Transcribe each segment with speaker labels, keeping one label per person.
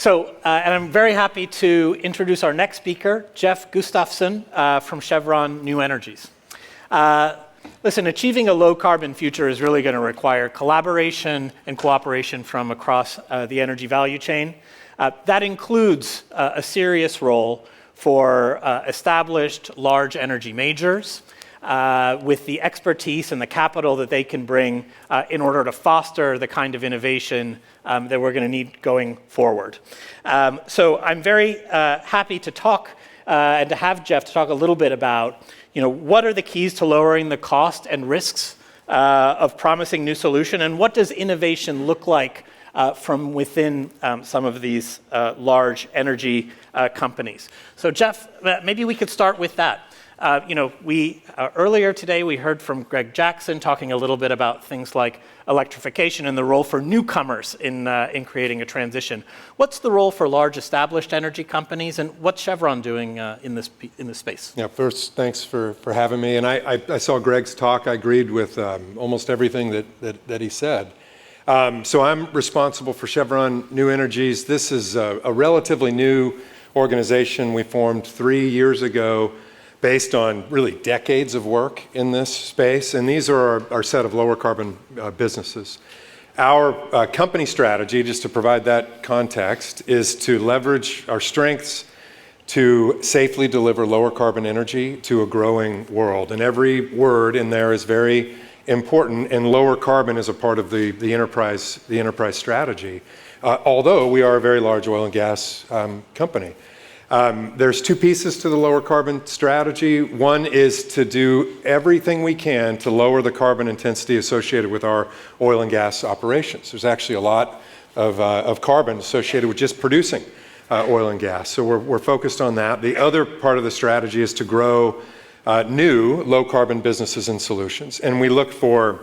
Speaker 1: And I'm very happy to introduce our next speaker, Jeff Gustafson from Chevron New Energies. Listen, achieving a low-carbon future is really going to require collaboration and cooperation from across the energy value chain. That includes a serious role for established large energy majors with the expertise and the capital that they can bring in order to foster the kind of innovation that we're going to need going forward. So I'm very happy to talk and to have Jeff to talk a little bit about, what are the keys to lowering the cost and risks of promising new solution, and what does innovation look like from within some of these large energy companies. So Jeff, maybe we could start with that. Earlier today we heard from Greg Jackson talking a little bit about things like electrification and the role for newcomers in creating a transition. What's the role for large established energy companies, and what's Chevron doing in this space?
Speaker 2: Yeah, first, thanks for having me. And I saw Greg's talk. I agreed with almost everything that he said. So I'm responsible for Chevron New Energies. This is a relatively new organization we formed 3 years ago, based on really decades of work in this space, and these are our set of lower carbon businesses. Our company strategy, just to provide that context, is to leverage our strengths to safely deliver lower carbon energy to a growing world. And every word in there is very important, and lower carbon is a part of the enterprise strategy, although we are a very large oil and gas company. There's two pieces to the lower carbon strategy. One is to do everything we can to lower the carbon intensity associated with our oil and gas operations. There's actually a lot of carbon associated with just producing oil and gas. So we're focused on that. The other part of the strategy is to grow new low carbon businesses and solutions. And we look for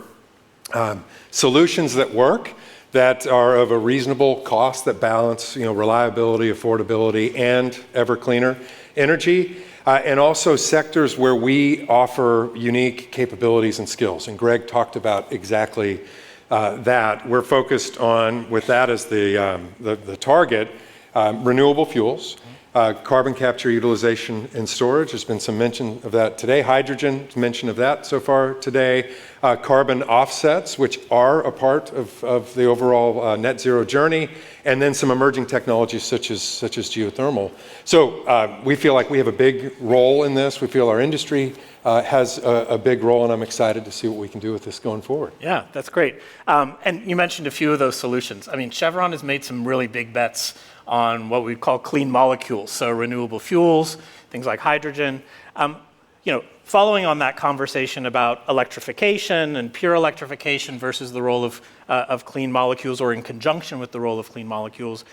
Speaker 2: solutions that work, that are of a reasonable cost, that balance, reliability, affordability, and ever cleaner energy, and also sectors where we offer unique capabilities and skills. And Greg talked about exactly that. We're focused on, with that as the target, renewable fuels, carbon capture, utilization, and storage. There's been some mention of that today. Hydrogen, mention of that so far today. Carbon offsets, which are a part of the overall net zero journey, and then some emerging technologies such as geothermal. So we feel like we have a big role in this. We feel our industry has a big role, and I'm excited to see what we can do with this going forward.
Speaker 1: Yeah, that's great. And you mentioned a few of those solutions. I mean, Chevron has made some really big bets on what we call clean molecules, so renewable fuels, things like hydrogen. Following on that conversation about electrification and pure electrification versus the role of clean molecules, or in conjunction with the role of clean molecules,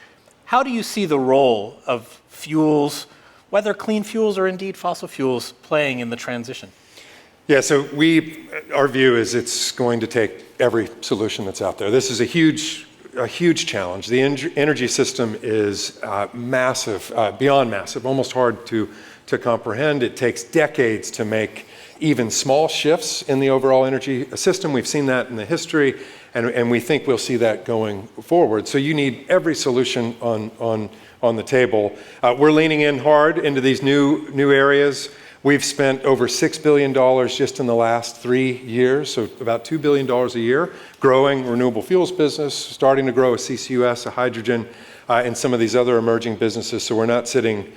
Speaker 1: how do you see the role of fuels, whether clean fuels or indeed fossil fuels, playing in the transition?
Speaker 2: Yeah, so our view is it's going to take every solution that's out there. This is a huge challenge. The energy system is massive, beyond massive, almost hard to comprehend. It takes decades to make even small shifts in the overall energy system. We've seen that in the history, and we think we'll see that going forward. So you need every solution on the table. We're leaning in hard into these new areas. We've spent over $6 billion just in the last 3 years, so about $2 billion a year, growing renewable fuels business, starting to grow a CCUS, a hydrogen, and some of these other emerging businesses. So we're not sitting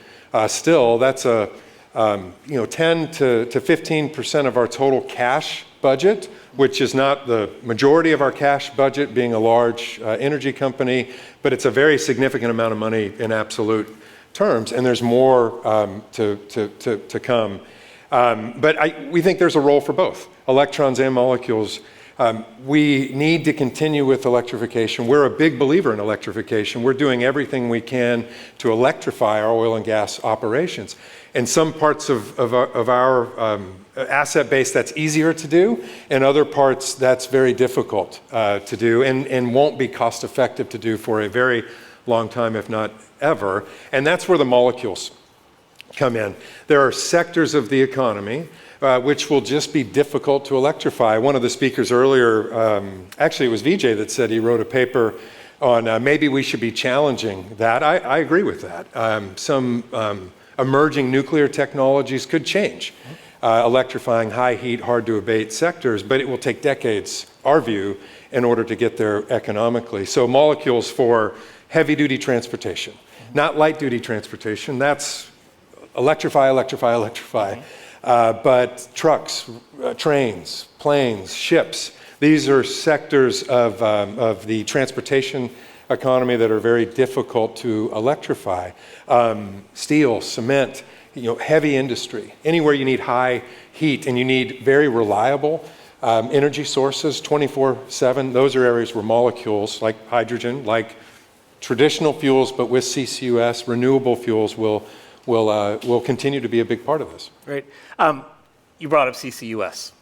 Speaker 2: still. That's 10 to 15% of our total cash budget, which is not the majority of our cash budget, being a large energy company, but it's a very significant amount of money in absolute terms, and there's more to come. But we think there's a role for both electrons and molecules. We need to continue with electrification. We're a big believer in electrification. We're doing everything we can to electrify our oil and gas operations. In some parts of our asset base, that's easier to do. In other parts, that's very difficult to do and won't be cost effective to do for a very long time, if not ever. And that's where the molecules come in. There are sectors of the economy which will just be difficult to electrify. One of the speakers earlier, actually it was Vijay that said he wrote a paper on maybe we should be challenging that. I agree with that. Some emerging nuclear technologies could change, electrifying high heat, hard to abate sectors, but it will take decades, our view, in order to get there economically. So molecules for heavy duty transportation, not light duty transportation, that's electrify, electrify, electrify. But trucks, trains, planes, ships, these are sectors of the transportation economy that are very difficult to electrify. Steel, cement, heavy industry, anywhere you need high heat and you need very reliable energy sources 24/7, those are areas where molecules like hydrogen, like traditional fuels, but with CCUS, renewable fuels will continue to be a big part of this.
Speaker 1: Great. You brought up CCUS.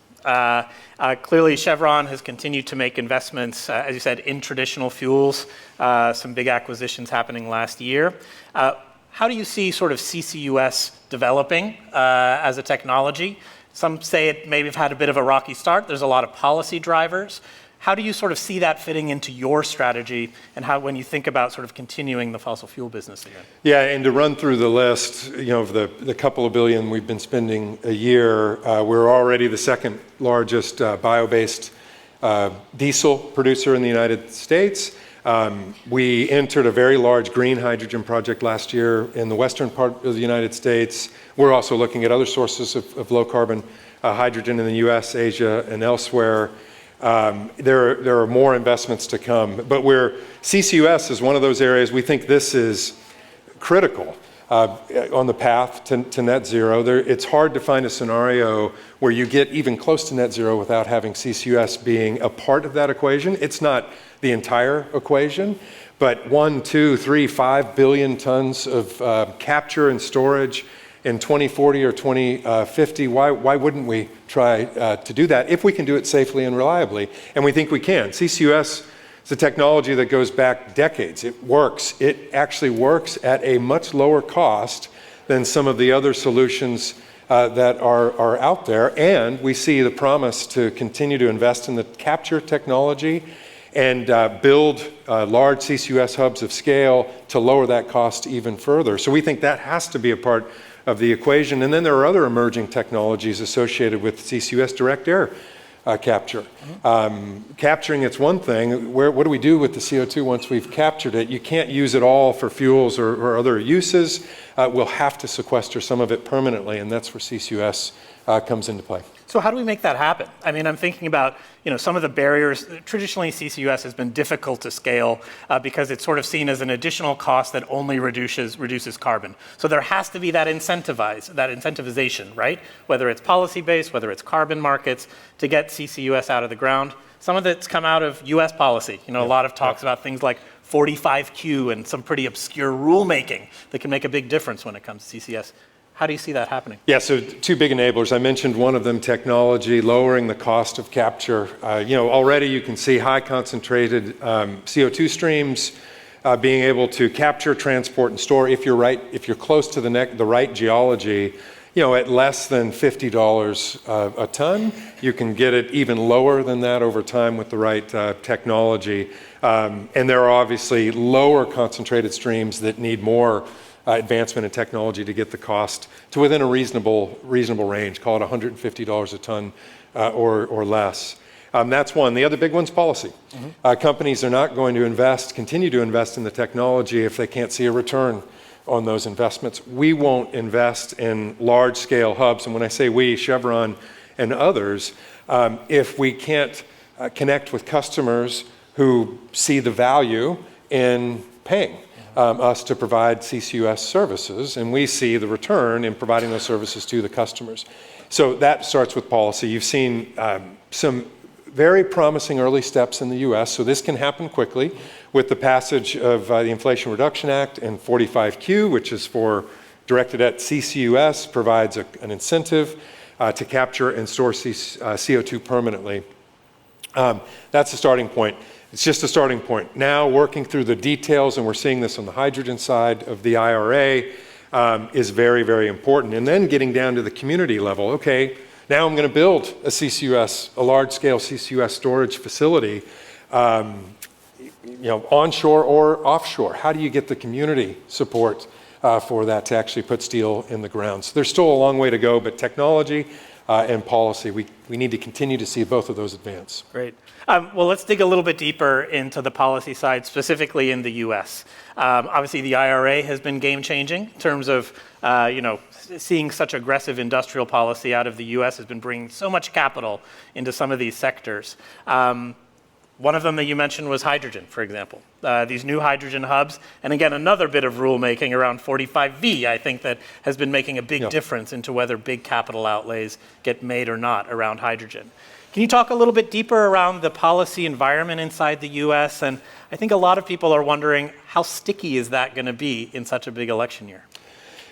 Speaker 1: Clearly, Chevron has continued to make investments, as you said, in traditional fuels, some big acquisitions happening last year. How do you see sort of CCUS developing as a technology? Some say it maybe have had a bit of a rocky start. There's a lot of policy drivers. How do you sort of see that fitting into your strategy and how, when you think about sort of continuing the fossil fuel business again?
Speaker 2: Yeah, and to run through the list, of the couple of billion we've been spending a year, we're already the second largest bio-based diesel producer in the United States. We entered a very large green hydrogen project last year in the western part of the United States. We're also looking at other sources of low carbon hydrogen in the US, Asia, and elsewhere. There are more investments to come, but CCUS is one of those areas we think this is critical on the path to net zero. It's hard to find a scenario where you get even close to net zero without having CCUS being a part of that equation. It's not the entire equation, but 1, 2, 3, 5 billion tons of capture and storage in 2040 or 2050, why wouldn't we try to do that if we can do it safely and reliably? And we think we can. CCUS is a technology that goes back decades. It works. It actually works at a much lower cost than some of the other solutions that are out there. And we see the promise to continue to invest in the capture technology and build large CCUS hubs of scale to lower that cost even further. So we think that has to be a part of the equation. And then there are other emerging technologies associated with CCUS, direct air capture. Capturing it's one thing. What do we do with the CO2 once we've captured it? You can't use it all for fuels or other uses. We'll have to sequester some of it permanently, and that's where CCUS comes into play.
Speaker 1: So how do we make that happen? I mean, I'm thinking about some of the barriers. Traditionally, CCUS has been difficult to scale because it's sort of seen as an additional cost that only reduces carbon. So there has to be that incentivization, right? Whether it's policy-based, whether it's carbon markets, to get CCUS out of the ground. Some of it's come out of U.S. policy. A lot of talks about things like 45Q and some pretty obscure rulemaking that can make a big difference when it comes to CCS. How do you see that happening?
Speaker 2: Yeah, so two big enablers. I mentioned one of them, technology, lowering the cost of capture. Already you can see high concentrated CO2 streams being able to capture, transport, and store. If you're close to the right geology, at less than $50 a ton, you can get it even lower than that over time with the right technology. And there are obviously lower concentrated streams that need more advancement in technology to get the cost to within a reasonable range, call it $150 a ton or less. That's one. The other big one's policy. Companies are not going to continue to invest in the technology if they can't see a return on those investments. We won't invest in large-scale hubs, and when I say we, Chevron and others, if we can't connect with customers who see the value in paying us to provide CCUS services, and we see the return in providing those services to the customers. So that starts with policy. You've seen some very promising early steps in the US, so this can happen quickly with the passage of the Inflation Reduction Act and 45Q, which is directed at CCUS, provides an incentive to capture and store CO2 permanently. That's the starting point. It's just a starting point. Now working through the details, and we're seeing this on the hydrogen side of the IRA, is very, very important. And then getting down to the community level. Okay, now I'm going to build a large-scale CCUS storage facility. onshore or offshore? How do you get the community support for that to actually put steel in the ground? So there's still a long way to go, but technology and policy, we need to continue to see both of those advance.
Speaker 1: Great. Well, let's dig a little bit deeper into the policy side, specifically in the U.S. Obviously, the IRA has been game-changing in terms of, seeing such aggressive industrial policy out of the U.S. has been bringing so much capital into some of these sectors. One of them that you mentioned was hydrogen, for example. These new hydrogen hubs, and again, another bit of rulemaking around 45V, I think that has been making a big difference into whether big capital outlays get made or not around hydrogen. Can you talk a little bit deeper around the policy environment inside the US? And I think a lot of people are wondering, how sticky is that going to be in such a big election year?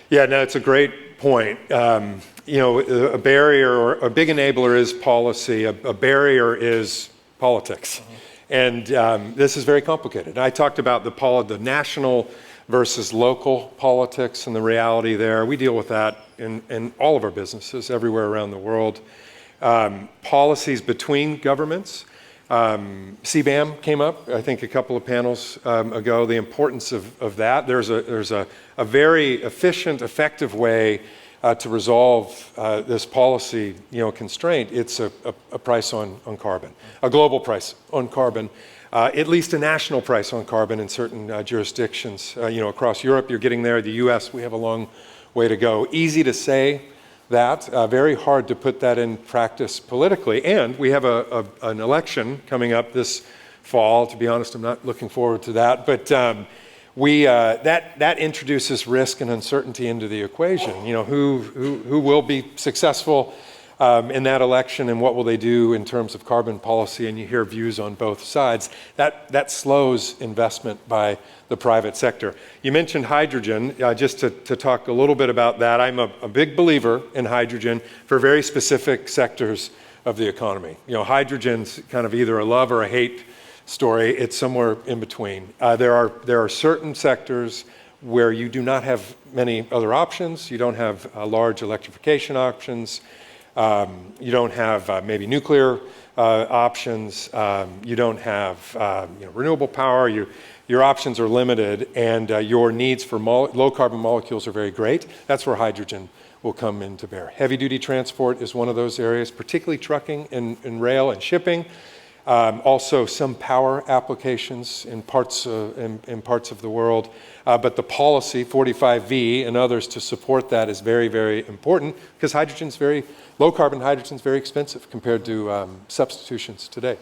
Speaker 2: Yeah, no, it's a great point. A barrier or a big enabler is policy. A barrier is politics. And this is very complicated. I talked about the national versus local politics and the reality there. We deal with that in all of our businesses everywhere around the world. Policies between governments. CBAM came up, I think, a couple of panels ago, the importance of that. There's a very efficient, effective way to resolve this policy constraint. It's a price on carbon, a global price on carbon, at least a national price on carbon in certain jurisdictions. Across Europe, you're getting there. The US, we have a long way to go. Easy to say that, very hard to put that in practice politically. And we have an election coming up this fall. To be honest, I'm not looking forward to that. But that introduces risk and uncertainty into the equation. Who will be successful in that election, and what will they do in terms of carbon policy? And you hear views on both sides. That slows investment by the private sector. You mentioned hydrogen. Just to talk a little bit about that, I'm a big believer in hydrogen for very specific sectors of the economy. Hydrogen's kind of either a love or a hate story. It's somewhere in between. There are certain sectors where you do not have many other options. You don't have large electrification options. You don't have maybe nuclear options. You don't have renewable power. Your options are limited, and your needs for low carbon molecules are very great. That's where hydrogen will come into bear. Heavy duty transport is one of those areas, particularly trucking and rail and shipping. Also some power applications in parts of the world. But the policy, 45V and others to support that is very, very important, because low carbon hydrogen is very expensive compared to substitutions today.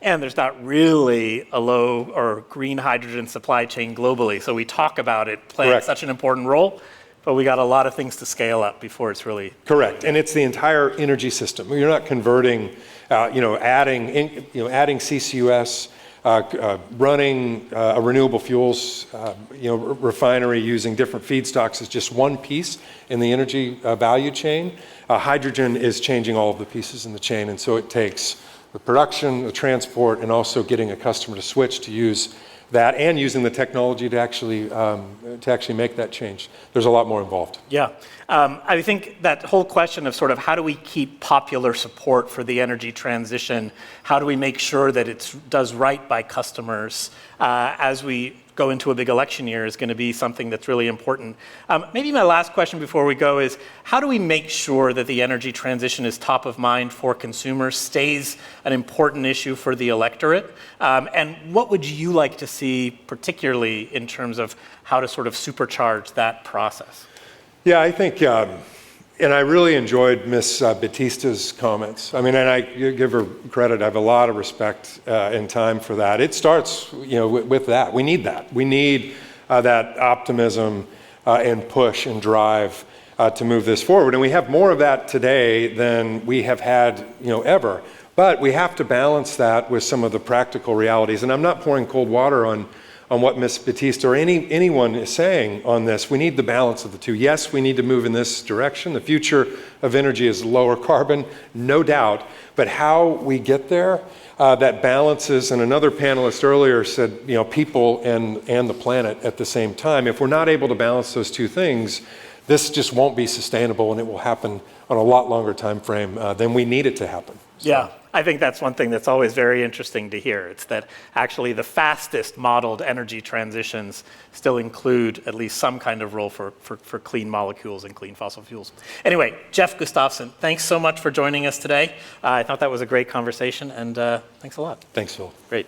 Speaker 1: And there's not really a low or green hydrogen supply chain globally. So we talk about it playing such an important role, but we got a lot of things to scale up before it's really...
Speaker 2: Correct, and it's the entire energy system. You're not converting, adding CCUS, running a renewable fuels, refinery using different feedstocks is just one piece in the energy value chain. Hydrogen is changing all of the pieces in the chain, and so it takes the production, the transport, and also getting a customer to switch to use that, and using the technology to actually make that change. There's a lot more involved.
Speaker 1: Yeah. I think that whole question of sort of how do we keep popular support for the energy transition, how do we make sure that it does right by customers as we go into a big election year is going to be something that's really important. Maybe my last question before we go is, how do we make sure that the energy transition is top of mind for consumers, stays an important issue for the electorate? And what would you like to see, particularly in terms of how to sort of supercharge that process?
Speaker 2: Yeah, I think, and I really enjoyed Ms. Batista's comments. I mean, and I give her credit. I have a lot of respect and time for that. It starts, with that. We need that. We need that optimism and push and drive to move this forward. And we have more of that today than we have had, ever. But we have to balance that with some of the practical realities. And I'm not pouring cold water on what Ms. Batista or anyone is saying on this. We need the balance of the two. Yes, we need to move in this direction. The future of energy is lower carbon, no doubt. But how we get there, that balances, and another panelist earlier said, people and the planet at the same time. If we're not able to balance those two things, this just won't be sustainable, and it will happen on a lot longer time frame than we need it to happen. So.
Speaker 1: Yeah. I think that's one thing that's always very interesting to hear. It's that actually the fastest modeled energy transitions still include at least some kind of role for clean molecules and clean fossil fuels. Anyway, Jeff Gustafson, thanks so much for joining us today. I thought that was a great conversation, and thanks a lot.
Speaker 2: Thanks, Phil.
Speaker 1: Great.